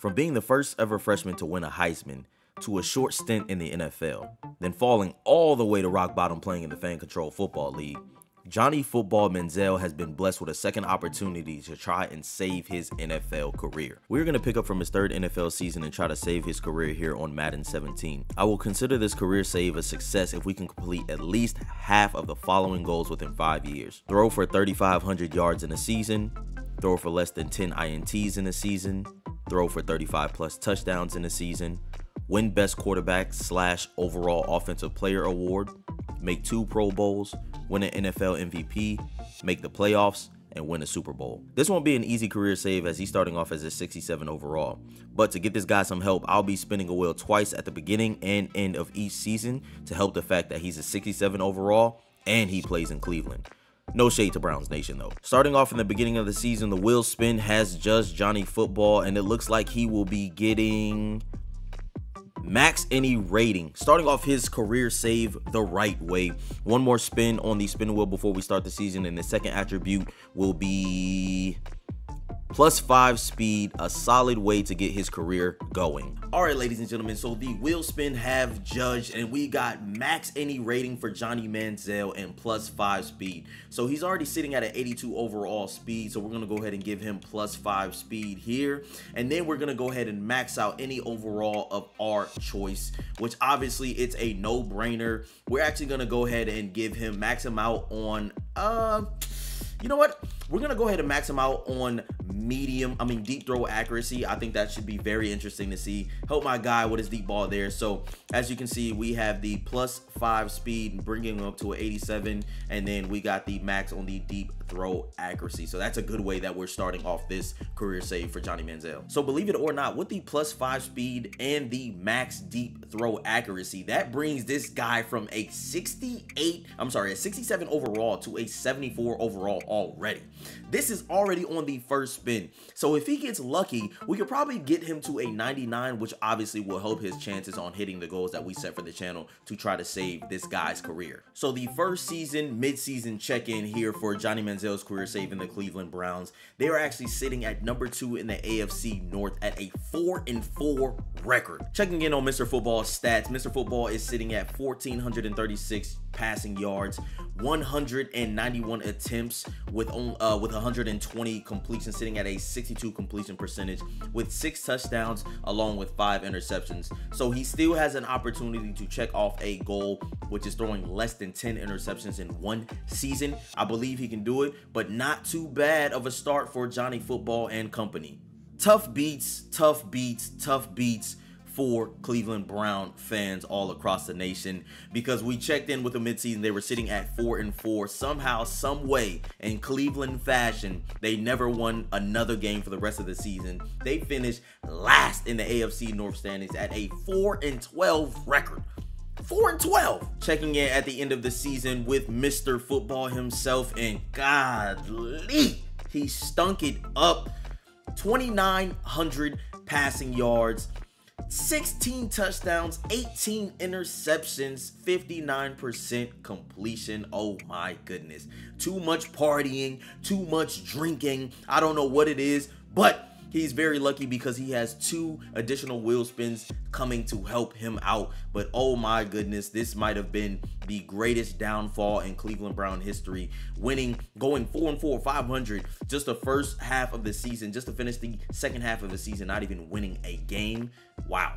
From being the first ever freshman to win a Heisman, to a short stint in the NFL, then falling all the way to rock bottom playing in the Fan Control Football League, Johnny Football Manziel has been blessed with a second opportunity to try and save his NFL career. We're going to pick up from his third NFL season and try to save his career here on Madden 17. I will consider this career save a success if we can complete at least half of the following goals within 5 years. Throw for 3,500 yards in a season, throw for less than 10 INTs in a season, throw for 35 plus touchdowns in a season, win best quarterback / overall offensive player award, make 2 Pro Bowls, win an NFL MVP, make the playoffs, and win a Super Bowl. This won't be an easy career save as he's starting off as a 67 overall. But to get this guy some help, I'll be spinning a wheel twice at the beginning and end of each season to help the fact that he's a 67 overall and he plays in Cleveland. No shade to Browns Nation though. Starting off in the beginning of the season, the wheel spin has judged Johnny Football and it looks like he will be getting max any rating, starting off his career save the right way. One more spin on the spin wheel before we start the season, and the second attribute will be +5 speed, a solid way to get his career going. All right, ladies and gentlemen, so the wheel spin have judged and we got max any rating for Johnny Manziel and +5 speed. So he's already sitting at an 82 overall speed, so we're gonna go ahead and give him +5 speed here, and then we're gonna go ahead and max out any overall of our choice, which obviously it's a no-brainer. We're actually gonna go ahead and give him max him out on you know what? We're going to go ahead and max him out on deep throw accuracy. I think that should be very interesting to see. Help my guy with his deep ball there. So as you can see, we have the +5 speed, bringing him up to an 87. And then we got the max on the deep throw accuracy. So that's a good way that we're starting off this career save for Johnny Manziel. So believe it or not, with the +5 speed and the max deep throw accuracy, that brings this guy from a 67 overall to a 74 overall already. This is already on the first spin. So if he gets lucky, we could probably get him to a 99, which obviously will help his chances on hitting the goals that we set for the channel to try to save this guy's career. So the first season, mid-season check-in here for Johnny Manziel's career save in the Cleveland Browns. They are actually sitting at number 2 in the AFC North at a 4-4 record. Checking in on Mr. Football's stats, Mr. Football is sitting at 1,436 passing yards, 191 attempts with 120 completions, sitting at a 62 completion percentage with 6 touchdowns along with 5 interceptions. So he still has an opportunity to check off a goal, which is throwing less than 10 interceptions in 1 season. I believe he can do it, but not too bad of a start for Johnny Football and company. Tough beats for Cleveland Brown fans all across the nation, because we checked in with the midseason. They were sitting at 4-4. Somehow, some way, in Cleveland fashion, they never won another game for the rest of the season. They finished last in the AFC North standings at a 4-12 record. 4-12. Checking in at the end of the season with Mr. Football himself, and godly, he stunk it up. 2,900 passing yards, 16 touchdowns, 18 interceptions, 59% completion. Oh my goodness. Too much partying, too much drinking. I don't know what it is, but he's very lucky because he has 2 additional wheel spins coming to help him out. But oh my goodness, this might have been the greatest downfall in Cleveland Brown history. Going 4-4, 500, just the first half of the season, just to finish the second half of the season, not even winning a game. Wow.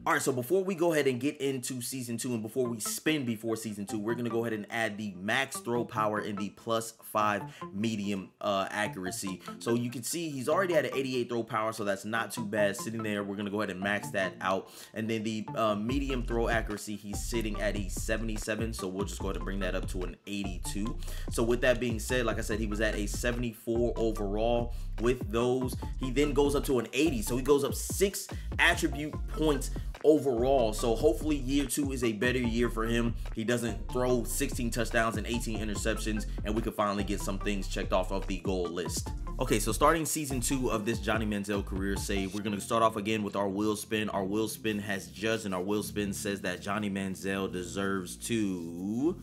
All right, so before we go ahead and get into season 2 and before we spin before season 2, we're going to go ahead and add the max throw power and the +5 medium accuracy. So you can see he's already at an 88 throw power, so that's not too bad sitting there. We're going to go ahead and max that out. And then the medium throw accuracy, he's sitting at a 77, so we'll just go ahead and bring that up to an 82. So with that being said, like I said, he was at a 74 overall. With those, he then goes up to an 80, so he goes up 6 attribute points overall. So hopefully year 2 is a better year for him. He doesn't throw 16 touchdowns and 18 interceptions, and we could finally get some things checked off of the goal list. Okay, so starting season 2 of this Johnny Manziel career save, we're going to start off again with our wheel spin. Our wheel spin has judged, and our wheel spin says that Johnny Manziel deserves to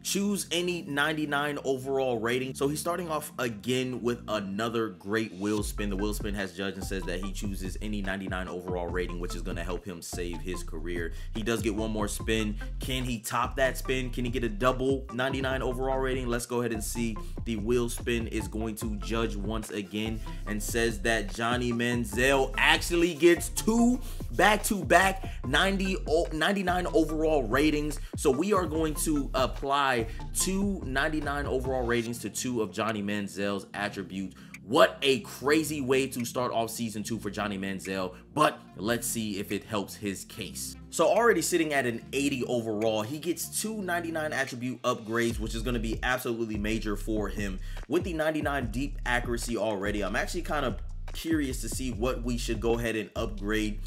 choose any 99 overall rating. So he's starting off again with another great wheel spin. The wheel spin has judged and says that he chooses any 99 overall rating, which is going to help him save his career. He does get one more spin. Can he top that spin? Can he get a double 99 overall rating? Let's go ahead and see. The wheel spin is going to judge once again and says that Johnny Manziel actually gets 2 back-to-back 99 overall ratings. So we are going to apply 2 99 overall ratings to 2 of Johnny Manziel's attributes. What a crazy way to start off season 2 for Johnny Manziel, but let's see if it helps his case. So already sitting at an 80 overall, he gets 2 99 attribute upgrades, which is going to be absolutely major for him. With the 99 deep accuracy already, I'm actually kind of curious to see what we should go ahead and upgrade.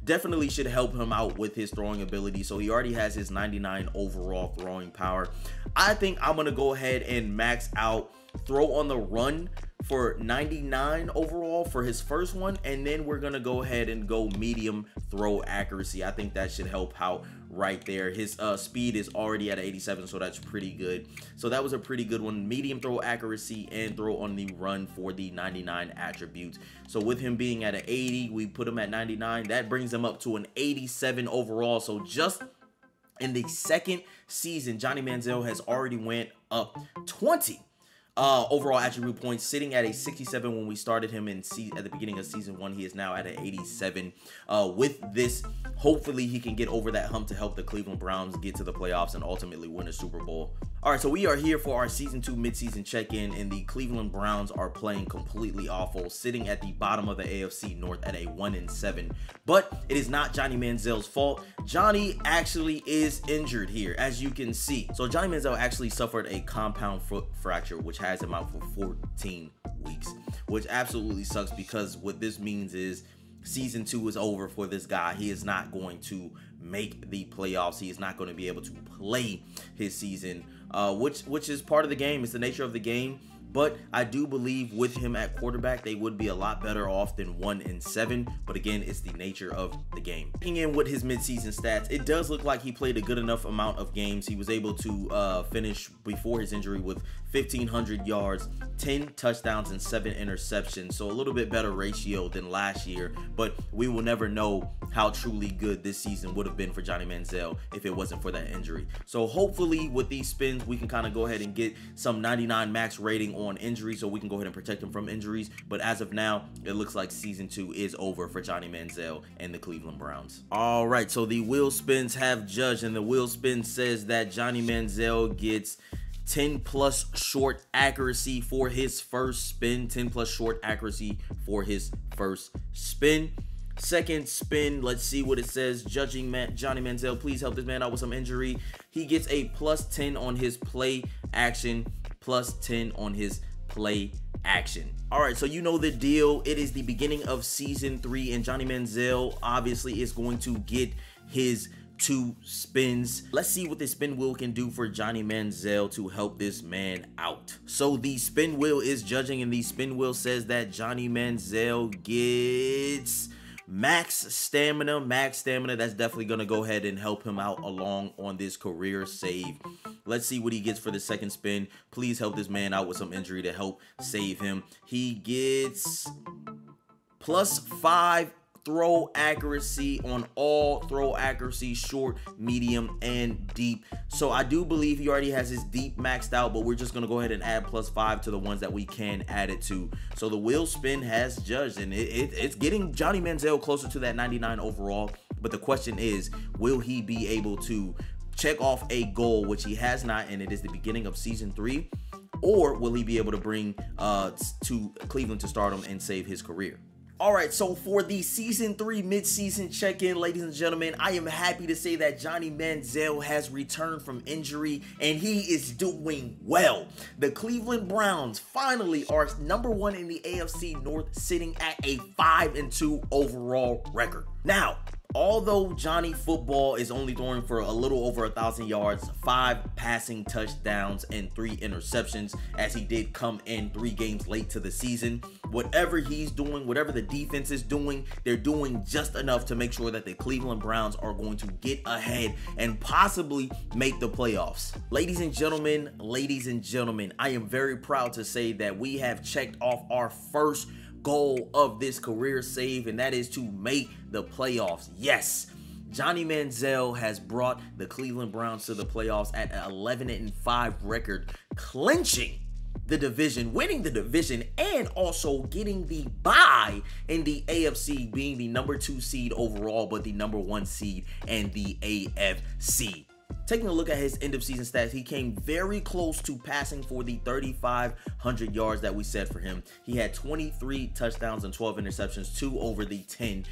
Definitely should help him out with his throwing ability. So he already has his 99 overall throwing power. I think I'm gonna go ahead and max out throw on the run for 99 overall for his first one, and then we're gonna go ahead and go medium throw accuracy. I think that should help out right there. His speed is already at 87, so that's pretty good. So that was a pretty good one. Medium throw accuracy and throw on the run for the 99 attributes. So with him being at an 80, we put him at 99. That brings him up to an 87 overall. So just in the second season, Johnny Manziel has already went up 20 overall attribute points, sitting at a 67 when we started him at the beginning of season 1. He is now at an 87. With this, hopefully he can get over that hump to help the Cleveland Browns get to the playoffs and ultimately win a Super Bowl. All right, so we are here for our season 2 midseason check-in, and the Cleveland Browns are playing completely awful, sitting at the bottom of the AFC North at a 1-7. But it is not Johnny Manziel's fault. Johnny actually is injured here, as you can see. So Johnny Manziel actually suffered a compound foot fracture, which has him out for 14 weeks, which absolutely sucks, because what this means is season 2 is over for this guy. He is not going to make the playoffs. He is not going to be able to play his season, which is part of the game. It's the nature of the game. But I do believe with him at quarterback, they would be a lot better off than 1-7. But again, it's the nature of the game. Looking in with his midseason stats, it does look like he played a good enough amount of games. He was able to finish before his injury with 1,500 yards, 10 touchdowns, and 7 interceptions. So a little bit better ratio than last year. But we will never know how truly good this season would have been for Johnny Manziel if it wasn't for that injury. So hopefully with these spins, we can kind of go ahead and get some 99 max rating on injury, so we can go ahead and protect him from injuries. But as of now, it looks like season 2 is over for Johnny Manziel and the Cleveland Browns. All right, so the wheel spins have judged, and the wheel spin says that Johnny Manziel gets 10+ short accuracy for his first spin. 10+ short accuracy for his first spin. Second spin, let's see what it says. Judging Johnny Manziel, please help this man out with some injury. He gets a +10 on his play action, +10 on his play action. All right, so you know the deal. It is the beginning of season 3, and Johnny Manziel obviously is going to get his 2 spins. Let's see what the spin wheel can do for Johnny Manziel to help this man out. So the spin wheel is judging, and the spin wheel says that Johnny Manziel gets max stamina. That's definitely gonna go ahead and help him out along on this career save. Let's see what he gets for the second spin. Please help this man out with some injury to help save him. He gets +5 throw accuracy on all throw accuracy, short, medium, and deep. So I do believe he already has his deep maxed out, but we're just gonna go ahead and add +5 to the ones that we can add it to. So the wheel spin has judged, and it's getting Johnny Manziel closer to that 99 overall. But the question is, will he be able to check off a goal, which he has not, and it is the beginning of season 3, or will he be able to bring to Cleveland to stardom and save his career? All right, so for the season 3 midseason check-in, ladies and gentlemen, I am happy to say that Johnny Manziel has returned from injury, and he is doing well. The Cleveland Browns finally are #1 in the AFC North, sitting at a 5-2 overall record. Now, Although Johnny Football is only throwing for a little over 1,000 yards, 5 passing touchdowns, and 3 interceptions, as he did come in 3 games late to the season, whatever he's doing, whatever the defense is doing, they're doing just enough to make sure that the Cleveland Browns are going to get ahead and possibly make the playoffs. Ladies and gentlemen, I am very proud to say that we have checked off our first goal of this career save, and that is to make the playoffs. Yes, Johnny Manziel has brought the Cleveland Browns to the playoffs at an 11-5 record, clinching the division, winning the division, and also getting the bye in the AFC, being the number 2 seed overall, but the number 1 seed in the AFC. Taking a look at his end of season stats, he came very close to passing for the 3,500 yards that we set for him. He had 23 touchdowns and 12 interceptions, 2 over the 10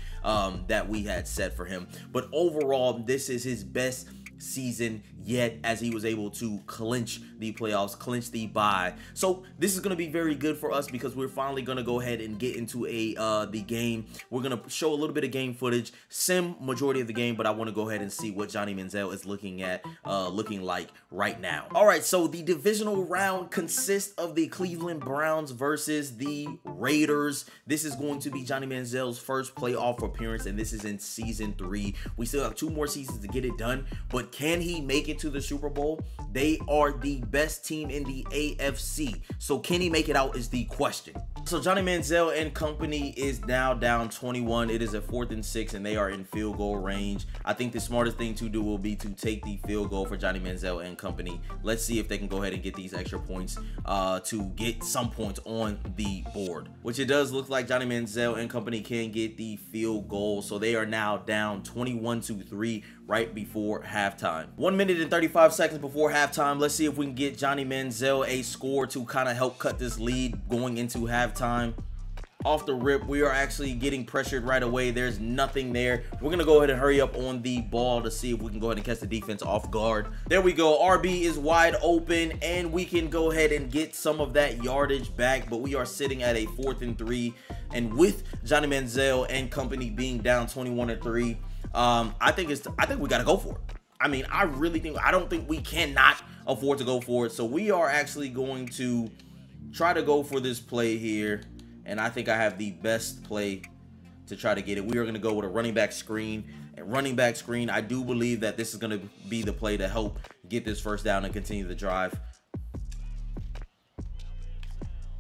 that we had set for him. But overall, this is his best season yet, as he was able to clinch the playoffs, clinch the bye. So this is going to be very good for us, because we're finally going to go ahead and get into the game. We're going to show a little bit of game footage, sim majority of the game, but I want to go ahead and see what Johnny Manziel is looking like right now. All right, so the divisional round consists of the Cleveland Browns versus the Raiders. This is going to be Johnny Manziel's first playoff appearance, and this is in season 3. We still have 2 more seasons to get it done, but can he make it to the Super Bowl? They are the best team in the AFC. So can he make it out is the question. So Johnny Manziel and company is now down 21. It is a 4th and 6, and they are in field goal range. I think the smartest thing to do will be to take the field goal for Johnny Manziel and company. Let's see if they can go ahead and get these extra points to get some points on the board, which it does look like Johnny Manziel and company can get the field goal. So they are now down 21-3 right before halftime. 1 minute and 35 seconds before halftime. Let's see if we can get Johnny Manziel a score to kind of help cut this lead going into halftime. Off the rip, we are actually getting pressured right away. There's nothing there. We're gonna go ahead and hurry up on the ball to see if we can go ahead and catch the defense off guard. There we go. RB is wide open, and we can go ahead and get some of that yardage back, but we are sitting at a 4th and 3, and with Johnny Manziel and company being down 21-3, I think we gotta go for it. I mean, I don't think we cannot afford to go for it. So we are actually going to try to go for this play here, and I think I have the best play to try to get it. We are going to go with a running back screen. And running back screen, I do believe that this is going to be the play to help get this first down and continue the drive.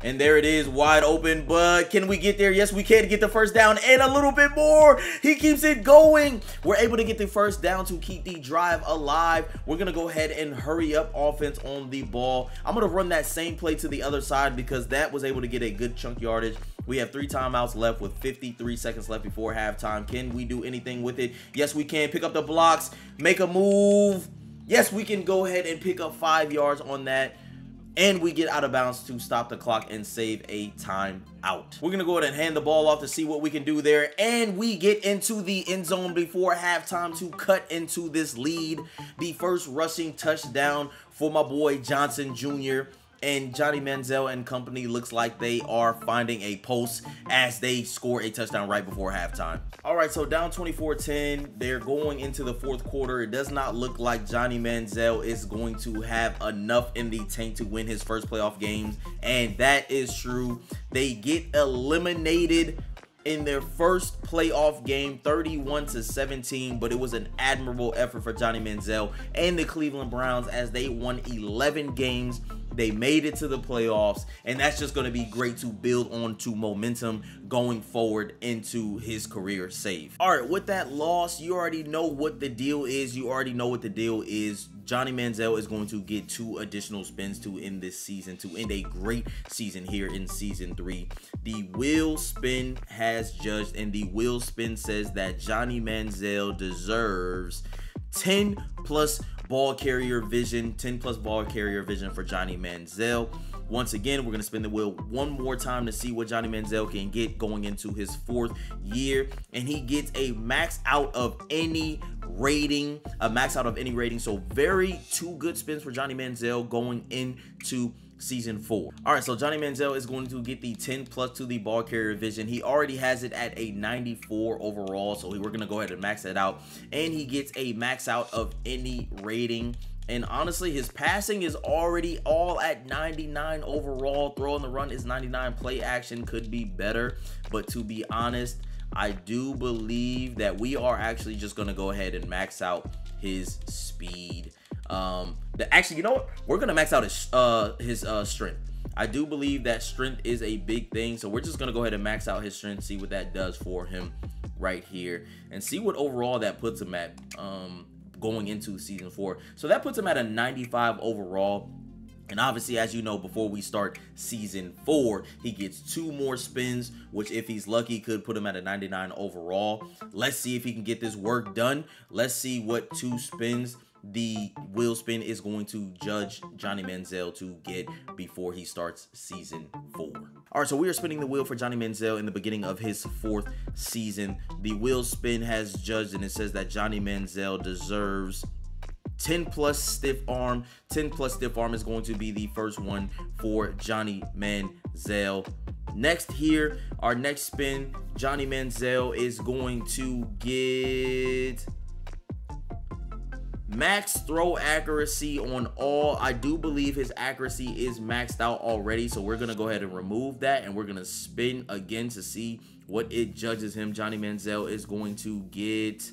And there it is, wide open, but can we get there? Yes, we can get the first down and a little bit more. He keeps it going. We're able to get the first down to keep the drive alive. We're going to go ahead and hurry up offense on the ball. I'm going to run that same play to the other side, because that was able to get a good chunk yardage. We have 3 timeouts left with 53 seconds left before halftime. Can we do anything with it? Yes, we can. Pick up the blocks, make a move. Yes, we can go ahead and pick up 5 yards on that. And we get out of bounds to stop the clock and save a timeout. We're going to go ahead and hand the ball off to see what we can do there. And we get into the end zone before halftime to cut into this lead. The first rushing touchdown for my boy Johnson Jr. And Johnny Manziel and company looks like they are finding a post as they score a touchdown right before halftime. All right, so down 24-10. They're going into the 4th quarter. It does not look like Johnny Manziel is going to have enough in the tank to win his first playoff game. And that is true. They get eliminated in their first playoff game, 31-17, but it was an admirable effort for Johnny Manziel and the Cleveland Browns as they won 11 games. They made it to the playoffs, and that's just going to be great to build on to momentum going forward into his career save. All right, with that loss, you already know what the deal is. Johnny Manziel is going to get 2 additional spins to end this season, to end a great season here in season 3. The wheel spin has judged, and the wheel spin says that Johnny Manziel deserves 10 plus ball carrier vision, 10 plus ball carrier vision for Johnny Manziel. Once again, we're going to spin the wheel one more time to see what Johnny Manziel can get going into his 4th year. And he gets a max out of any rating, So 2 good spins for Johnny Manziel going into season 4. All right, so Johnny Manziel is going to get the 10+ to the ball carrier vision. He already has it at a 94 overall, so we're going to go ahead and max that out. And he gets a max out of any rating. And honestly, his passing is already all at 99 overall. Throw on the run is 99. Play action could be better. But to be honest, I do believe that we are actually just going to go ahead and max out his speed. Actually, you know what? We're going to max out his strength. I do believe that strength is a big thing. So we're just going to go ahead and max out his strength, see what that does for him right here, and see what overall that puts him at going into season 4. So that puts him at a 95 overall. And obviously, as you know, before we start season 4, he gets 2 more spins, which if he's lucky could put him at a 99 overall. Let's see if he can get this work done. Let's see what 2 spins the wheel spin is going to judge Johnny Manziel to get before he starts season 4. All right, so we are spinning the wheel for Johnny Manziel in the beginning of his 4th season. The wheel spin has judged, and it says that Johnny Manziel deserves 10+ stiff arm. 10+ stiff arm is going to be the first one for Johnny Manziel. Next here, our next spin, Johnny Manziel is going to get max throw accuracy on all. I do believe his accuracy is maxed out already, so we're gonna go ahead and remove that, and we're gonna spin again to see what it judges him. Johnny Manziel is going to get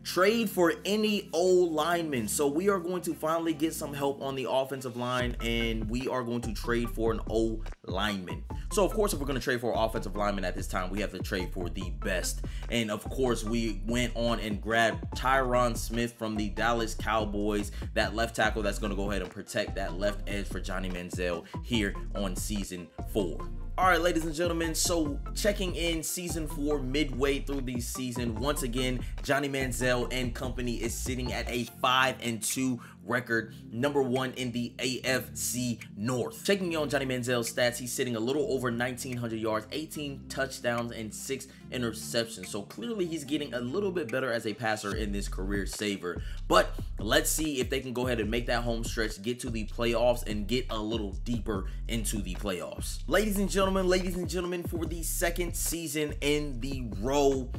trade for any O-lineman. So we are going to finally get some help on the offensive line, and we are going to trade for an O-lineman. So of course, if we're going to trade for an offensive lineman at this time, we have to trade for the best. And of course, we went on and grabbed Tyron Smith from the Dallas Cowboys, that left tackle that's going to go ahead and protect that left edge for Johnny Manziel here on season 4. All right, ladies and gentlemen, so checking in season 4 midway through the season, once again, Johnny Manziel and company is sitting at a 5-2 record, #1 in the AFC North. Checking in on Johnny Manziel's stats, he's sitting a little over 1,900 yards, 18 touchdowns, and 6 interceptions. So clearly he's getting a little bit better as a passer in this career saver. But let's see if they can go ahead and make that home stretch, get to the playoffs, and get a little deeper into the playoffs. Ladies and gentlemen, for the 2nd season in the row,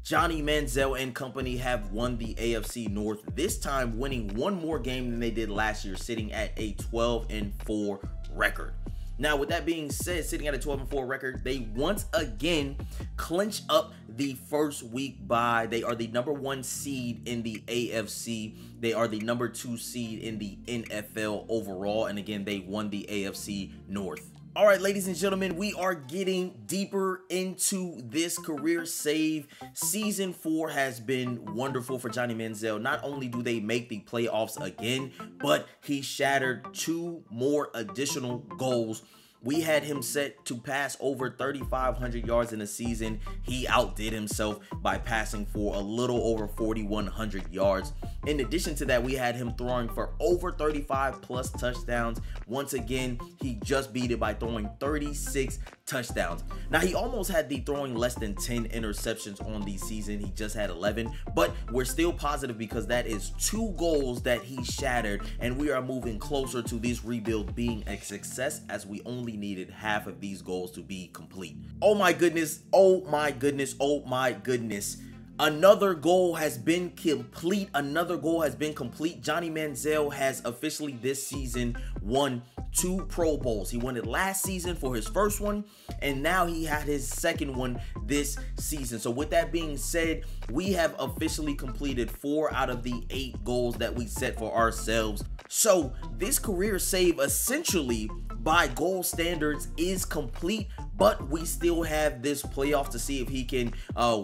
Johnny Manziel and company have won the AFC North, this time winning 1 more game than they did last year, sitting at a 12-4 record. Now, with that being said, sitting at a 12-4 record, they once again clinch up the first week bye. They are the #1 seed in the AFC. They are the #2 seed in the NFL overall. And again, they won the AFC North. All right, ladies and gentlemen, we are getting deeper into this career save. Season 4 has been wonderful for Johnny Manziel. Not only do they make the playoffs again, but he shattered 2 more additional goals. We had him set to pass over 3,500 yards in a season. He outdid himself by passing for a little over 4,100 yards. In addition to that, we had him throwing for over 35+ touchdowns. Once again, he just beat it by throwing 36 touchdowns. Now, he almost had the throwing less than 10 interceptions on the season. He just had 11, but we're still positive because that is 2 goals that he shattered, and we are moving closer to this rebuild being a success, as we only needed half of these goals to be complete. Oh my goodness, oh my goodness, oh my goodness. Another goal has been complete. Johnny Manziel has officially this season won 2 Pro Bowls. He won it last season for his first one, and now he had his second one this season. So with that being said, we have officially completed 4 out of the 8 goals that we set for ourselves. So this career save, essentially by goal standards, is complete, but we still have this playoff to see if he can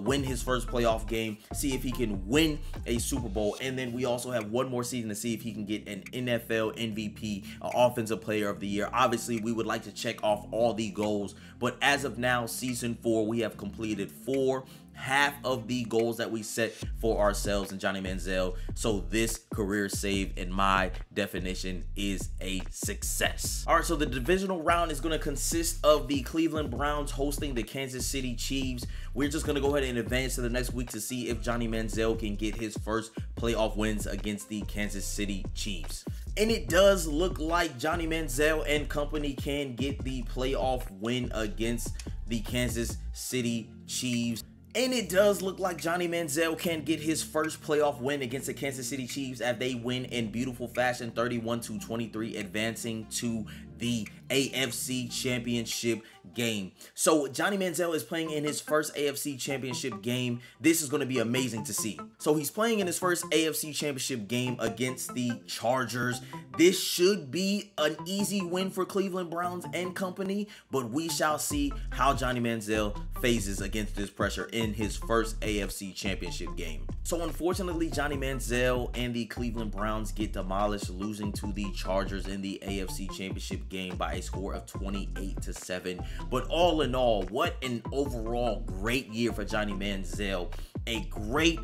win his first playoff game, see if he can win a Super Bowl, and then we also have 1 more season to see if he can get an NFL MVP, Offensive Player of the Year. Obviously, we would like to check off all the goals, but as of now, season 4, we have completed 4, half of the goals that we set for ourselves in Johnny Manziel. So this career save, in my definition, is a success. All right, so the divisional round is going to consist of the Cleveland Browns hosting the Kansas City Chiefs. We're just going to go ahead and advance to the next week to see if Johnny Manziel can get his first playoff wins against the Kansas City Chiefs. And it does look like Johnny Manziel and company can get the playoff win against the Kansas City Chiefs. And it does look like Johnny Manziel can get his first playoff win against the Kansas City Chiefs as they win in beautiful fashion, 31-23, advancing to the AFC Championship game. So Johnny Manziel is playing in his first AFC Championship game. This is going to be amazing to see. So he's playing in his first AFC Championship game against the Chargers. This should be an easy win for Cleveland Browns and company, but we shall see how Johnny Manziel phases against this pressure in his first AFC Championship game. So unfortunately, Johnny Manziel and the Cleveland Browns get demolished, losing to the Chargers in the AFC Championship game by a score of 28-7. But all in all, what an overall great year for Johnny Manziel. A great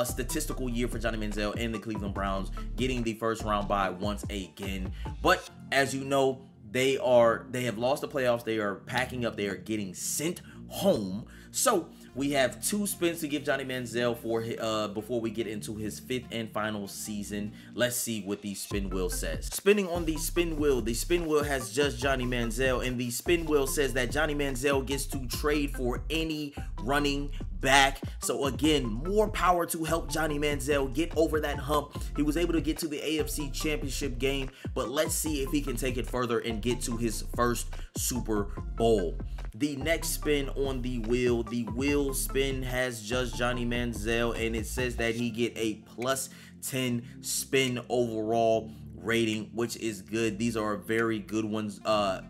statistical year for Johnny Manziel and the Cleveland Browns, getting the first round bye once again. But as you know, they have lost the playoffs. They are packing up. They are getting sent home. So we have 2 spins to give Johnny Manziel for before we get into his 5th and final season. Let's see what the spin wheel says. Spinning on the spin wheel has just Johnny Manziel, and the spin wheel says that Johnny Manziel gets to trade for any running back. So again, more power to help Johnny Manziel get over that hump. He was able to get to the AFC Championship game, but let's see if he can take it further and get to his first Super Bowl. The next spin on the wheel spin has just Johnny Manziel, and it says that he get a +10 spin overall rating, which is good. These are very good ones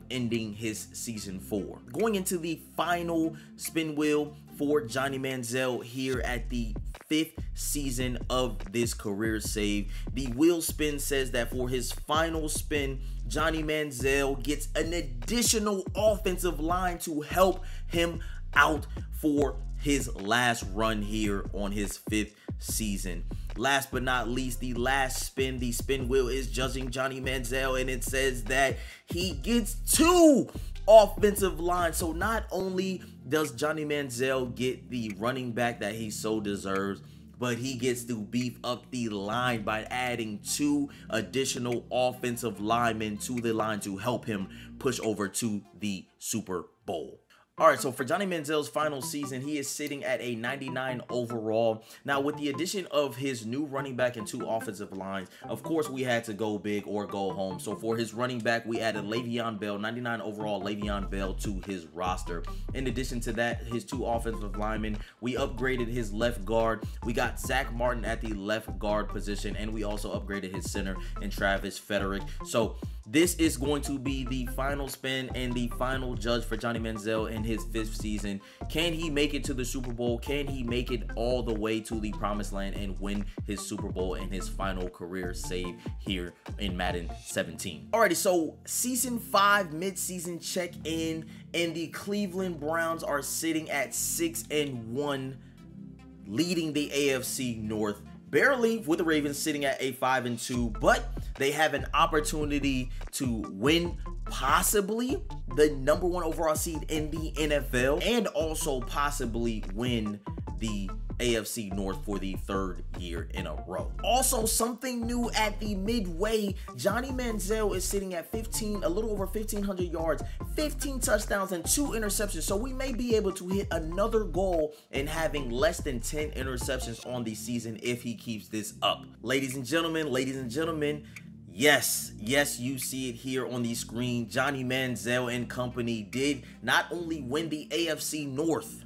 ending his season 4. Going into the final spin wheel for Johnny Manziel here at the 5th season of this career save. The wheel spin says that for his final spin, Johnny Manziel gets an additional offensive line to help him out for his last run here on his 5th season. Last but not least, the last spin, the spin wheel is judging Johnny Manziel, and it says that he gets 2 offensive line. So not only does Johnny Manziel get the running back that he so deserves, but he gets to beef up the line by adding 2 additional offensive linemen to the line to help him push over to the Super Bowl. All right, so for Johnny Manziel's final season, he is sitting at a 99 overall. Now, with the addition of his new running back and 2 offensive lines, of course, we had to go big or go home. So for his running back, we added Le'Veon Bell, 99 overall Le'Veon Bell to his roster. In addition to that, his 2 offensive linemen, we upgraded his left guard. We got Zach Martin at the left guard position, and we also upgraded his center in Travis Frederick. So this is going to be the final spin and the final judge for Johnny Manziel in his 5th season. Can he make it to the Super Bowl? Can he make it all the way to the promised land and win his Super Bowl in his final career save here in Madden 17? Alrighty, so season 5 mid-season check-in, and the Cleveland Browns are sitting at 6-1, leading the AFC North. Barely, with the Ravens sitting at a 5-2, but they have an opportunity to win possibly the #1 overall seed in the NFL and also possibly win the AFC North for the 3rd year in a row. Also, something new at the midway, Johnny Manziel is sitting at a little over 1,500 yards, 15 touchdowns, and 2 interceptions. So we may be able to hit another goal in having less than 10 interceptions on the season if he keeps this up. Ladies and gentlemen, yes, you see it here on the screen. Johnny Manziel and company did not only win the AFC North,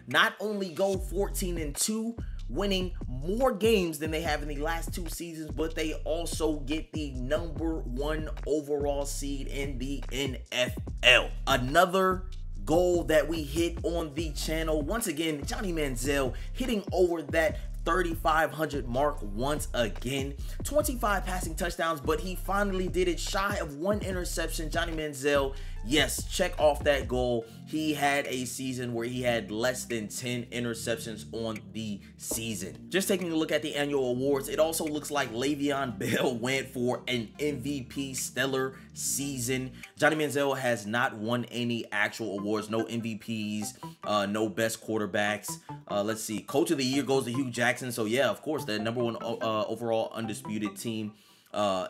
not only go 14-2, winning more games than they have in the last 2 seasons, but they also get the #1 overall seed in the NFL. Another goal that we hit on the channel. Once again, Johnny Manziel hitting over that 3,500 mark once again. 25 passing touchdowns, but he finally did it, shy of 1 interception. Johnny Manziel, yes, check off that goal. He had a season where he had less than 10 interceptions on the season. Just taking a look at the annual awards, it also looks like Le'Veon Bell went for an MVP stellar season. Johnny Manziel has not won any actual awards, no MVPs, no best quarterbacks. Let's see, Coach of the Year goes to Hugh Jackson. So yeah, of course, the #1 overall undisputed team.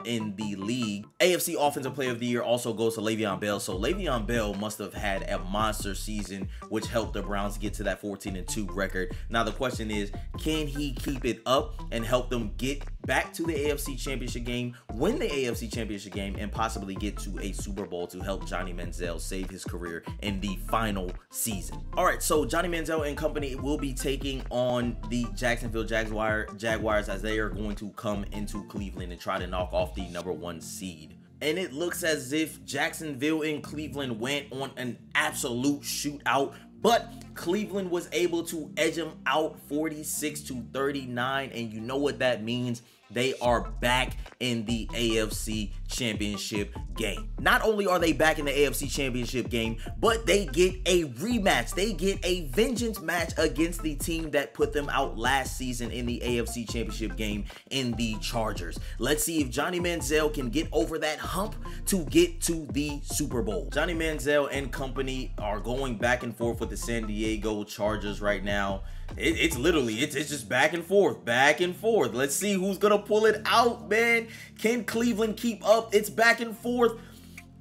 in the league. AFC Offensive Player of the Year also goes to Le'Veon Bell. So Le'Veon Bell must have had a monster season, which helped the Browns get to that 14-2 record. Now the question is, can he keep it up and help them get back to the AFC Championship game, win the AFC Championship game, and possibly get to a Super Bowl to help Johnny Manziel save his career in the final season? All right, so Johnny Manziel and company will be taking on the Jacksonville Jaguars as they are going to come into Cleveland and try to knock off the #1 seed. And it looks as if Jacksonville and Cleveland went on an absolute shootout, but Cleveland was able to edge them out 46-39, and you know what that means. They are back in the AFC Championship game. Not only are they back in the AFC Championship game, but they get a rematch. They get a vengeance match against the team that put them out last season in the AFC Championship game in the Chargers. Let's see if Johnny Manziel can get over that hump to get to the Super Bowl. Johnny Manziel and company are going back and forth with the San Diego Chargers right now. It's literally just back and forth. Let's see who's gonna pull it out, man. Can Cleveland keep up? It's back and forth.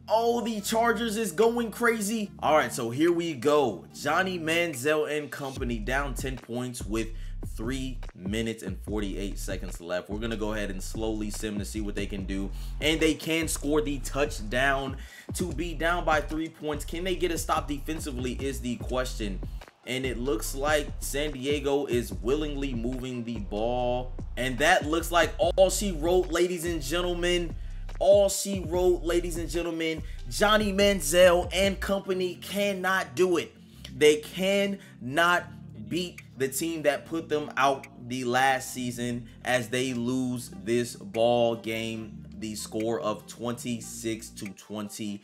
Oh, the Chargers is going crazy. All right, so here we go. Johnny Manziel and company down 10 points with 3 minutes and 48 seconds left. We're gonna go ahead and slowly sim to see what they can do, and they can score the touchdown to be down by 3 points. Can they get a stop defensively is the question. And it looks like San Diego is willingly moving the ball. And that looks like all she wrote, ladies and gentlemen. All she wrote, ladies and gentlemen. Johnny Manziel and company cannot do it. They cannot beat the team that put them out the last season as they lose this ball game. The score of 26-23.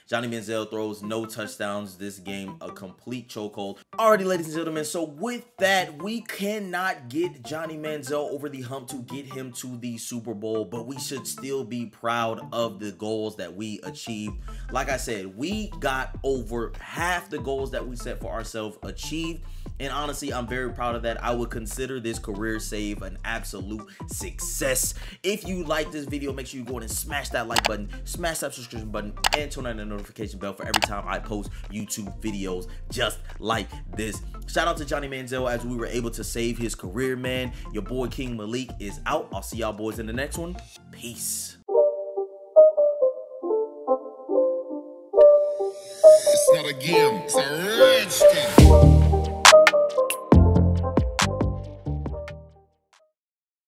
Johnny Manziel throws no touchdowns this game, a complete chokehold. Alrighty, ladies and gentlemen, so with that, we cannot get Johnny Manziel over the hump to get him to the Super Bowl, but we should still be proud of the goals that we achieved. Like I said, we got over half the goals that we set for ourselves achieved. And honestly, I'm very proud of that. I would consider this career save an absolute success. If you like this video, make sure you go ahead and smash that like button, smash that subscription button, and turn on the notification bell for every time I post YouTube videos just like this. Shout out to Johnny Manziel as we were able to save his career, man. Your boy King Malik is out. I'll see y'all boys in the next one. Peace. It's not a game, it's a rich thing.